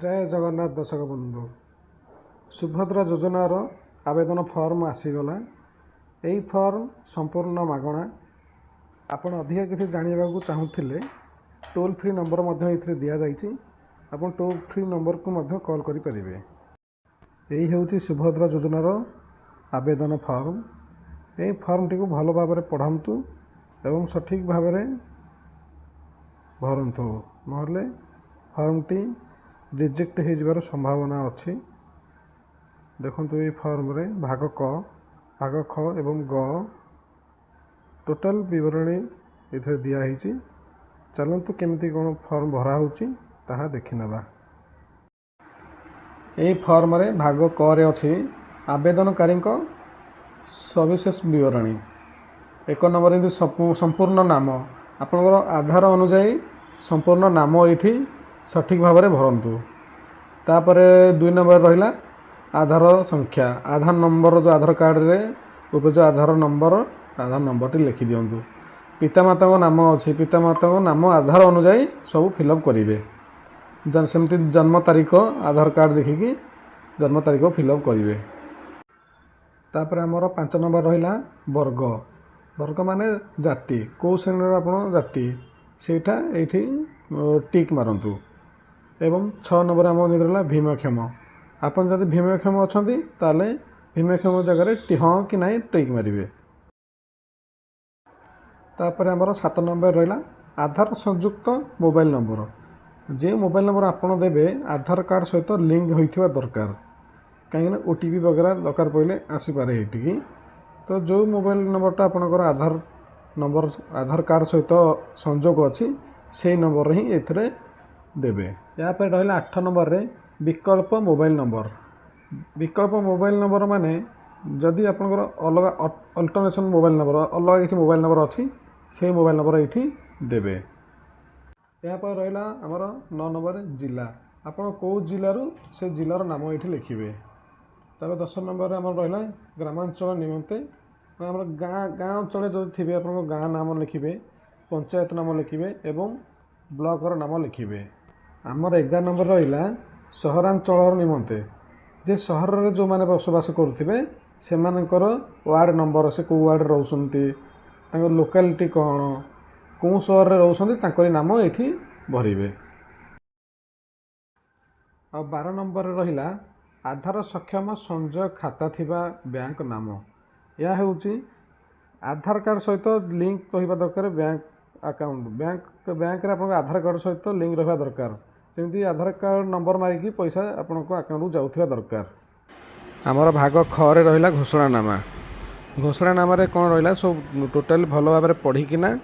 जय जगन्नाथ दर्शक बंधु सुभद्रा योजनार आवेदन फॉर्म आसीगला। यही फॉर्म संपूर्ण मागणा। आपण अधिक किसी जानवा चाहूले टोल फ्री नंबर दि जाइए। आप टोल फ्री नंबर को कॉल करें। यही हूँ सुभद्रा योजनार आवेदन फॉर्म। यही फॉर्म टी भल भाव पढ़ातु एवं सठिक भाव भरतु ना फॉर्म टी रिजेक्ट हो संभावना अच्छी। देखु ये फॉर्म रे भाग क भाग ख एवं ग टोटाल विवरणी इधर दिखाई। चलतु केमती कौन फॉर्म भरा होची ताहा देखि नबा। यही फॉर्म रे भाग क रे अच्छी आवेदनकारी सविशेष विवरणी। एक नंबर ये संपूर्ण नाम आपंकर आधार अनुजाई संपूर्ण नाम ये सठिक भाव में भरतु। तापर 2 नंबर रहा आधार संख्या आधार नंबर जो आधार कार्ड रे ऊपर जो आधार नंबर टी लिखि दिंतु। पितामाता नाम अच्छी पितामाता नाम आधार अनुजाई सब फिलअप करेंगे। सेमती जन्म तारीख आधार कार्ड देखिकी जन्म तारीख फिलअप करेंगे। तापर आमर 5 नंबर रहा वर्ग। वर्ग माने जाति कौ श्रेणी आप जाति सेटा ये टिक मारतु। एवं 6 नंबर आम रहा भीमक्षम। आपन जब भीमक्षम अच्छा ताले भीमक्षम जगह हाँ कि ना टिक मारे। तापर आमर 7 नंबर रहा आधार संयुक्त मोबाइल नंबर। जे मोबाइल नंबर आपड़ देवे आधार कार्ड सहित लिंक होता दरकार। कहीं ओटीपी वगैरह दरकार पड़े आसीपे ये। तो जो मोबाइल नंबरटा आपणकर आधार कार्ड सहित संजोग अच्छी से नंबर ही एथिरे देवे। या पर रहा 8 नंबर रे विकल्प मोबाइल नंबर। विकल्प मोबाइल नंबर माने जदि आपणकर अलग अल्टरनेशन मोबाइल नंबर अलग किसी मोबाइल नंबर अच्छी से मोबाइल नंबर ये देवे। या पर रहा आमर 9 नंबर जिला आपड़ कौ जिलूर से जिलार नाम ये लिखे। तब 10 नंबर आम रहा ग्रामांचल निमंते आम गाँ अंचल जो थे आप गाँ नाम लिखे पंचायत नाम लिखे एवं ब्लॉकर नाम लिखे। आमर 11 नंबर रहा सहरांचल निमंते जे सहर में जो मैंने बसवास करुवे से वार्ड नंबर से कौ वार्ड रोचंती लोकालिटी कौन कौ सहर में रोचंती नाम ये भरवे। आ 12 नंबर रहा आधार सक्षम संचय खाता थिबा बैंक नाम। यह हूँ आधार कार्ड सहित लिंक रहा दरकार। बैंक अकाउंट बैंक रे आपन आधार कार्ड सहित लिंक रहा दरकार। जमी आधार कार्ड नंबर मारिकी पैसा आपण अकाउंट जाऊा दरकार। आमर भाग ख रे रहा घोषणानामा। घोषणानामा कौन रहा सब टोटाल भल भाव पढ़ीकिना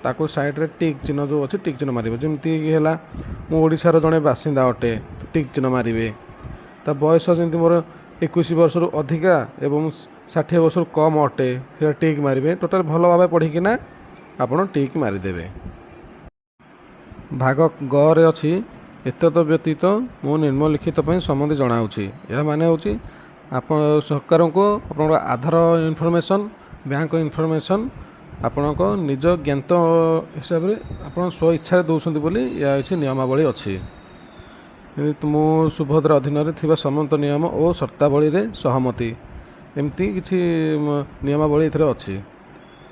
ताको साइड रे टिक चिन्ह जो अच्छे टिक चिन्ह मारे। जमीती है मुशार जड़े बासिंदा अटे टिक चिन्ह मारे। ता बयस जमी मोर 21 वर्ष रु अधिका एवं 60 वर्ष रु कम अटे से टिक मारे। टोटाल भल भाव पढ़ीकिना आपड़ टिक मारिदेवे। भाग ग रे अच्छी एतद व्यतीत मो निम्नलिखित सम्बन्धी जनाऊँगी। यह माने हूँ आप सरकार को आप आधार इनफॉरमेशन बैंक इनफॉरमेशन आपण को निज ज्ञात हिसाब से आप स्व इच्छा दौरान बोली यह नियमावली अच्छी। मु सुभद्रा अधीन थी समस्त नियम और शर्तावली रे सहमति एमती किसी नियमावली एथरे अच्छी।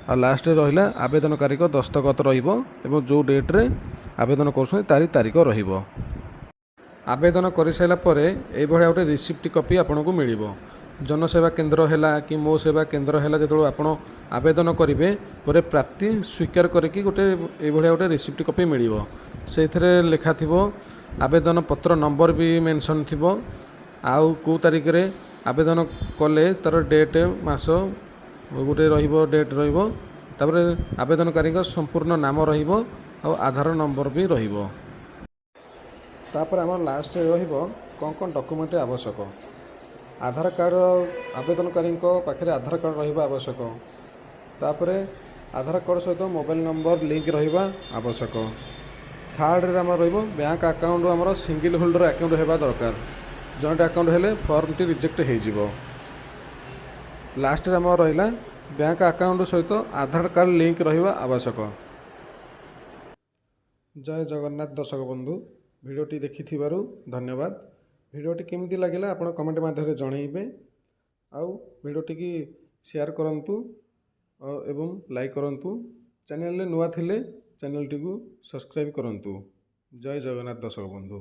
आ लास्ट रहा आवेदनकारी दस्तखत रही जो डेट्रे आवेदन कर तारीख रहिबो। आवेदन कर सारा ये गोटे रिसिप्ट कॉपी आपन को मिल जनसेवा केन्द्र है कि मो सेवा केन्द्र है जो आप आवेदन करेंगे पर प्राप्ति स्वीकार करके गोटे ये गोटे रिसिप्ट कॉपी मिल से लिखा थी आवेदन पत्र नंबर भी मेंशन थी आउ कौ तारीख रे आवेदन कले तार डेट मास गोटे डेट रपर आवेदनकारी संपूर्ण नाम आधार नंबर भी तापर आम लास्ट कौन कौन डॉक्यूमेंट आवश्यक। आधार कार्ड आवेदनकारी पाखे आधार कार्ड रहा आवश्यक। तापर आधार कार्ड सहित मोबाइल नंबर लिंक रहा आवश्यक। थर्ड रे आम बैंक अकाउंट आमर सिंगल होल्डर अकाउंट होगा दरकार। जॉइंट अकाउंट हेले फॉर्म टी रिजेक्ट हो। लास्ट रे आम रहा बैंक अकाउंट सहित आधार कार्ड लिंक रहा आवश्यक। जय जगन्नाथ दर्शक बंधु। ଭିଡ଼ିଓଟି ଦେଖିଥିବାରୁ ଧନ୍ୟବାଦ। ଭିଡ଼ିଓଟି କେମିତି ଲାଗିଲା ଆପଣ କମେଣ୍ଟ ମାଧ୍ୟମରେ ଜଣାଇବେ। ଆଉ ଭିଡ଼ିଓଟିକି ସେୟାର କରନ୍ତୁ ଏବଂ ଲାଇକ୍ କରନ୍ତୁ। ଚ୍ୟାନେଲରେ ନୂଆ ଥିଲେ ଚ୍ୟାନେଲଟିକୁ ସବସ୍କ୍ରାଇବ୍ କରନ୍ତୁ। ଜୟ ଜଗନ୍ନାଥ ଦର୍ଶକ ବନ୍ଧୁ।